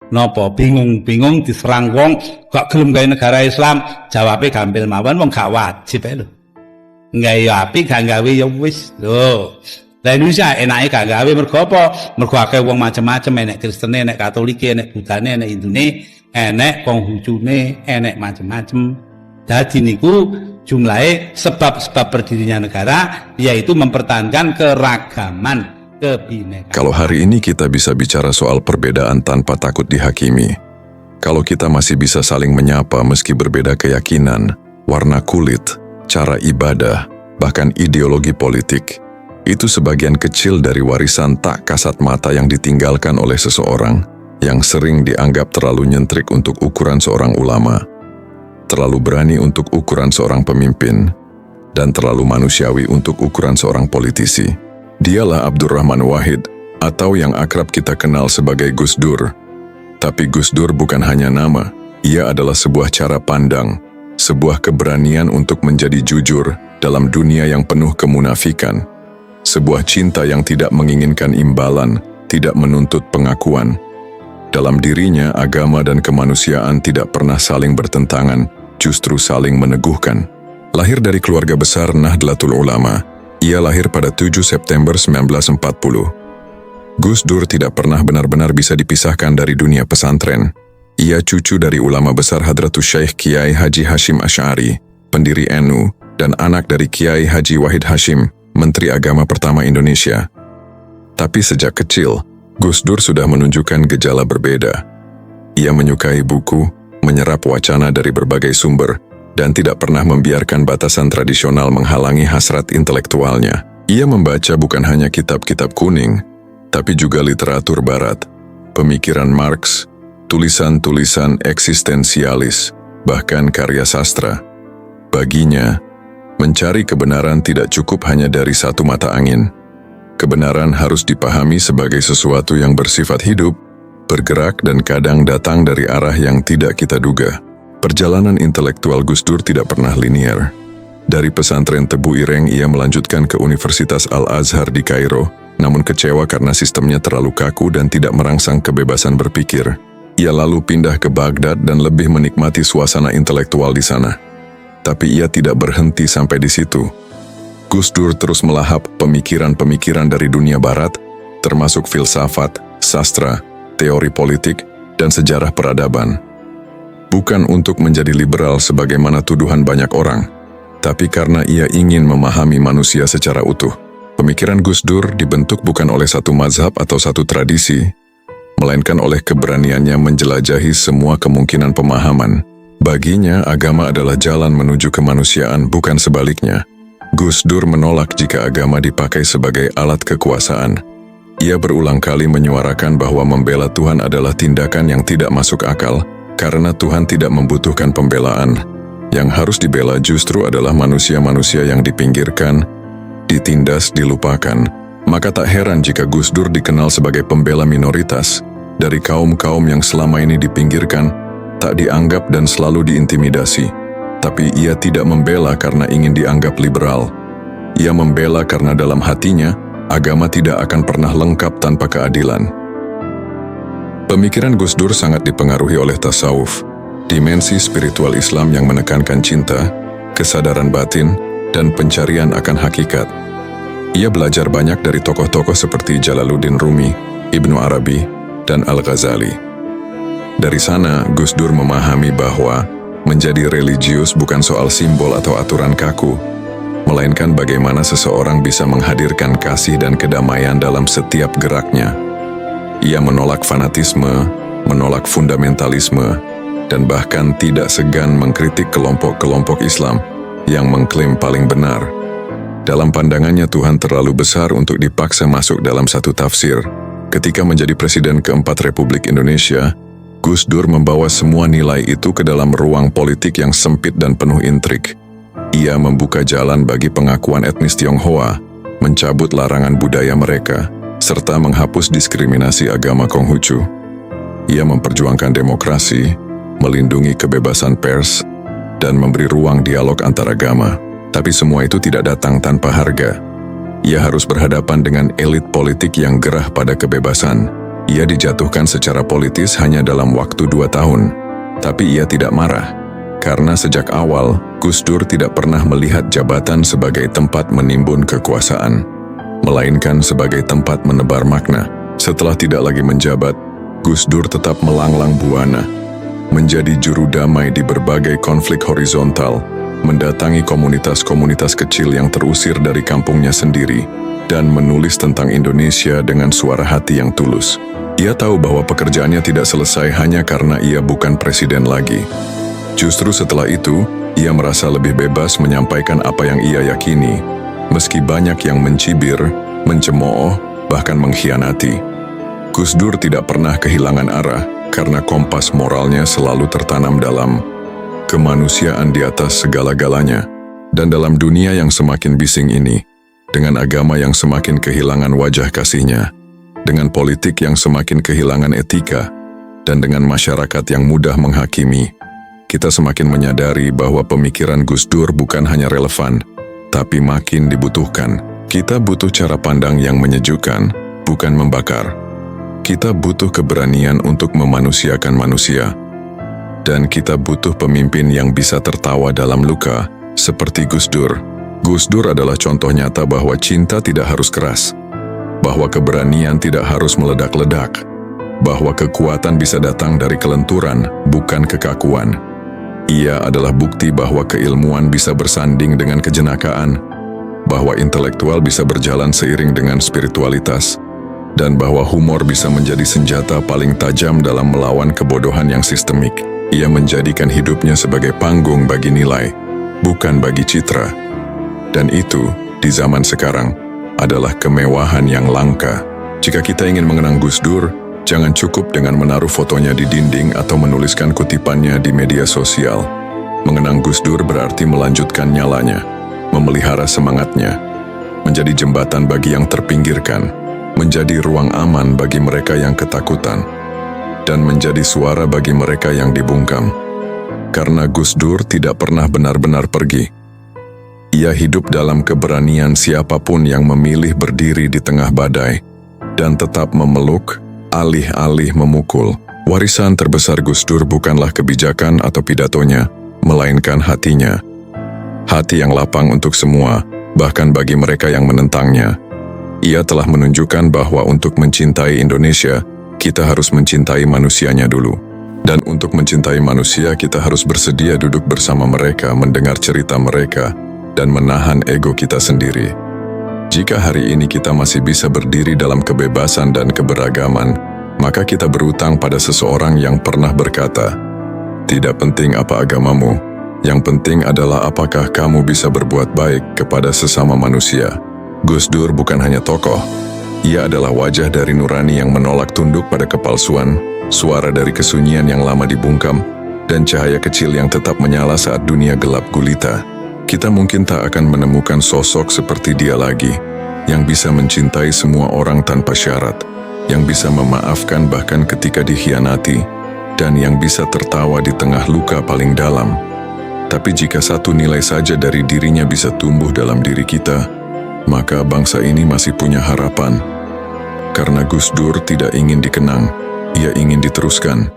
Napa bingung-bingung diserang wong gak gelem gawe negara Islam, jawabe gampil mawon wong gak wajib ae lho. Gawe apik gak gawe ya wis lho. Lah Indonesia enake gak gawe mergo apa? Mergo akeh wong macem-macem, enek Kristen, enek Katolik, enek Budane, enek Hindune, enek Konghucune, enek macem-macem. Dadi niku jumlahe sebab-sebab berdirinya negara yaitu mempertahankan keragaman. Kalau hari ini kita bisa bicara soal perbedaan tanpa takut dihakimi, kalau kita masih bisa saling menyapa meski berbeda keyakinan, warna kulit, cara ibadah, bahkan ideologi politik, itu sebagian kecil dari warisan tak kasat mata yang ditinggalkan oleh seseorang yang sering dianggap terlalu nyentrik untuk ukuran seorang ulama, terlalu berani untuk ukuran seorang pemimpin, dan terlalu manusiawi untuk ukuran seorang politisi. Dialah Abdurrahman Wahid, atau yang akrab kita kenal sebagai Gus Dur. Tapi Gus Dur bukan hanya nama, ia adalah sebuah cara pandang, sebuah keberanian untuk menjadi jujur dalam dunia yang penuh kemunafikan, sebuah cinta yang tidak menginginkan imbalan, tidak menuntut pengakuan. Dalam dirinya, agama dan kemanusiaan tidak pernah saling bertentangan, justru saling meneguhkan. Lahir dari keluarga besar Nahdlatul Ulama, ia lahir pada 7 September 1940. Gus Dur tidak pernah benar-benar bisa dipisahkan dari dunia pesantren. Ia cucu dari ulama besar Hadratus Syekh Kiai Haji Hashim Asy'ari, pendiri NU, dan anak dari Kiai Haji Wahid Hashim, Menteri Agama pertama Indonesia. Tapi sejak kecil, Gus Dur sudah menunjukkan gejala berbeda. Ia menyukai buku, menyerap wacana dari berbagai sumber, dan tidak pernah membiarkan batasan tradisional menghalangi hasrat intelektualnya. Ia membaca bukan hanya kitab-kitab kuning, tapi juga literatur barat, pemikiran Marx, tulisan-tulisan eksistensialis, bahkan karya sastra. Baginya, mencari kebenaran tidak cukup hanya dari satu mata angin. Kebenaran harus dipahami sebagai sesuatu yang bersifat hidup, bergerak dan kadang datang dari arah yang tidak kita duga. Perjalanan intelektual Gus Dur tidak pernah linier. Dari pesantren Tebu Ireng ia melanjutkan ke Universitas Al-Azhar di Kairo, namun kecewa karena sistemnya terlalu kaku dan tidak merangsang kebebasan berpikir. Ia lalu pindah ke Baghdad dan lebih menikmati suasana intelektual di sana. Tapi ia tidak berhenti sampai di situ. Gus Dur terus melahap pemikiran-pemikiran dari dunia barat, termasuk filsafat, sastra, teori politik, dan sejarah peradaban. Bukan untuk menjadi liberal sebagaimana tuduhan banyak orang, tapi karena ia ingin memahami manusia secara utuh. Pemikiran Gus Dur dibentuk bukan oleh satu mazhab atau satu tradisi, melainkan oleh keberaniannya menjelajahi semua kemungkinan pemahaman. Baginya, agama adalah jalan menuju kemanusiaan, bukan sebaliknya. Gus Dur menolak jika agama dipakai sebagai alat kekuasaan. Ia berulang kali menyuarakan bahwa membela Tuhan adalah tindakan yang tidak masuk akal, karena Tuhan tidak membutuhkan pembelaan. Yang harus dibela justru adalah manusia-manusia yang dipinggirkan, ditindas, dilupakan. Maka tak heran jika Gus Dur dikenal sebagai pembela minoritas, dari kaum-kaum yang selama ini dipinggirkan, tak dianggap dan selalu diintimidasi. Tapi ia tidak membela karena ingin dianggap liberal. Ia membela karena dalam hatinya, agama tidak akan pernah lengkap tanpa keadilan. Pemikiran Gus Dur sangat dipengaruhi oleh tasawuf, dimensi spiritual Islam yang menekankan cinta, kesadaran batin, dan pencarian akan hakikat. Ia belajar banyak dari tokoh-tokoh seperti Jalaluddin Rumi, Ibnu Arabi, dan Al-Ghazali. Dari sana, Gus Dur memahami bahwa menjadi religius bukan soal simbol atau aturan kaku, melainkan bagaimana seseorang bisa menghadirkan kasih dan kedamaian dalam setiap geraknya. Ia menolak fanatisme, menolak fundamentalisme, dan bahkan tidak segan mengkritik kelompok-kelompok Islam yang mengklaim paling benar. Dalam pandangannya, Tuhan terlalu besar untuk dipaksa masuk dalam satu tafsir. Ketika menjadi Presiden keempat Republik Indonesia, Gus Dur membawa semua nilai itu ke dalam ruang politik yang sempit dan penuh intrik. Ia membuka jalan bagi pengakuan etnis Tionghoa, mencabut larangan budaya mereka, serta menghapus diskriminasi agama Konghucu. Ia memperjuangkan demokrasi, melindungi kebebasan pers, dan memberi ruang dialog antar agama. Tapi semua itu tidak datang tanpa harga. Ia harus berhadapan dengan elit politik yang gerah pada kebebasan, Ia dijatuhkan secara politis hanya dalam waktu 2 tahun. Tapi ia tidak marah, karena sejak awal Gus Dur tidak pernah melihat jabatan sebagai tempat menimbun kekuasaan, melainkan sebagai tempat menebar makna. Setelah tidak lagi menjabat, Gus Dur tetap melanglang buana, menjadi juru damai di berbagai konflik horizontal, mendatangi komunitas-komunitas kecil yang terusir dari kampungnya sendiri, dan menulis tentang Indonesia dengan suara hati yang tulus. Ia tahu bahwa pekerjaannya tidak selesai hanya karena ia bukan presiden lagi. Justru setelah itu, ia merasa lebih bebas menyampaikan apa yang ia yakini, meski banyak yang mencibir, mencemooh, bahkan mengkhianati. Gus Dur tidak pernah kehilangan arah karena kompas moralnya selalu tertanam dalam kemanusiaan di atas segala-galanya. Dan dalam dunia yang semakin bising ini, dengan agama yang semakin kehilangan wajah kasihnya, dengan politik yang semakin kehilangan etika, dan dengan masyarakat yang mudah menghakimi, kita semakin menyadari bahwa pemikiran Gus Dur bukan hanya relevan, tapi makin dibutuhkan. Kita butuh cara pandang yang menyejukkan, bukan membakar. Kita butuh keberanian untuk memanusiakan manusia. Dan kita butuh pemimpin yang bisa tertawa dalam luka, seperti Gus Dur. Gus Dur adalah contoh nyata bahwa cinta tidak harus keras, bahwa keberanian tidak harus meledak-ledak, bahwa kekuatan bisa datang dari kelenturan, bukan kekakuan. Ia adalah bukti bahwa keilmuan bisa bersanding dengan kejenakaan, bahwa intelektual bisa berjalan seiring dengan spiritualitas, dan bahwa humor bisa menjadi senjata paling tajam dalam melawan kebodohan yang sistemik. Ia menjadikan hidupnya sebagai panggung bagi nilai, bukan bagi citra. Dan itu, di zaman sekarang, adalah kemewahan yang langka. Jika kita ingin mengenang Gus Dur, jangan cukup dengan menaruh fotonya di dinding atau menuliskan kutipannya di media sosial. Mengenang Gus Dur berarti melanjutkan nyalanya, memelihara semangatnya, menjadi jembatan bagi yang terpinggirkan, menjadi ruang aman bagi mereka yang ketakutan, dan menjadi suara bagi mereka yang dibungkam. Karena Gus Dur tidak pernah benar-benar pergi. Ia hidup dalam keberanian siapapun yang memilih berdiri di tengah badai dan tetap memeluk, alih-alih memukul. Warisan terbesar Gus Dur bukanlah kebijakan atau pidatonya, melainkan hatinya. Hati yang lapang untuk semua, bahkan bagi mereka yang menentangnya. Ia telah menunjukkan bahwa untuk mencintai Indonesia, kita harus mencintai manusianya dulu. Dan untuk mencintai manusia, kita harus bersedia duduk bersama mereka, mendengar cerita mereka, dan menahan ego kita sendiri. Jika hari ini kita masih bisa berdiri dalam kebebasan dan keberagaman, maka kita berutang pada seseorang yang pernah berkata, "Tidak penting apa agamamu, yang penting adalah apakah kamu bisa berbuat baik kepada sesama manusia." Gus Dur bukan hanya tokoh, ia adalah wajah dari nurani yang menolak tunduk pada kepalsuan, suara dari kesunyian yang lama dibungkam, dan cahaya kecil yang tetap menyala saat dunia gelap gulita. Kita mungkin tak akan menemukan sosok seperti dia lagi, yang bisa mencintai semua orang tanpa syarat, yang bisa memaafkan bahkan ketika dikhianati, dan yang bisa tertawa di tengah luka paling dalam. Tapi jika satu nilai saja dari dirinya bisa tumbuh dalam diri kita, maka bangsa ini masih punya harapan. Karena Gus Dur tidak ingin dikenang, ia ingin diteruskan.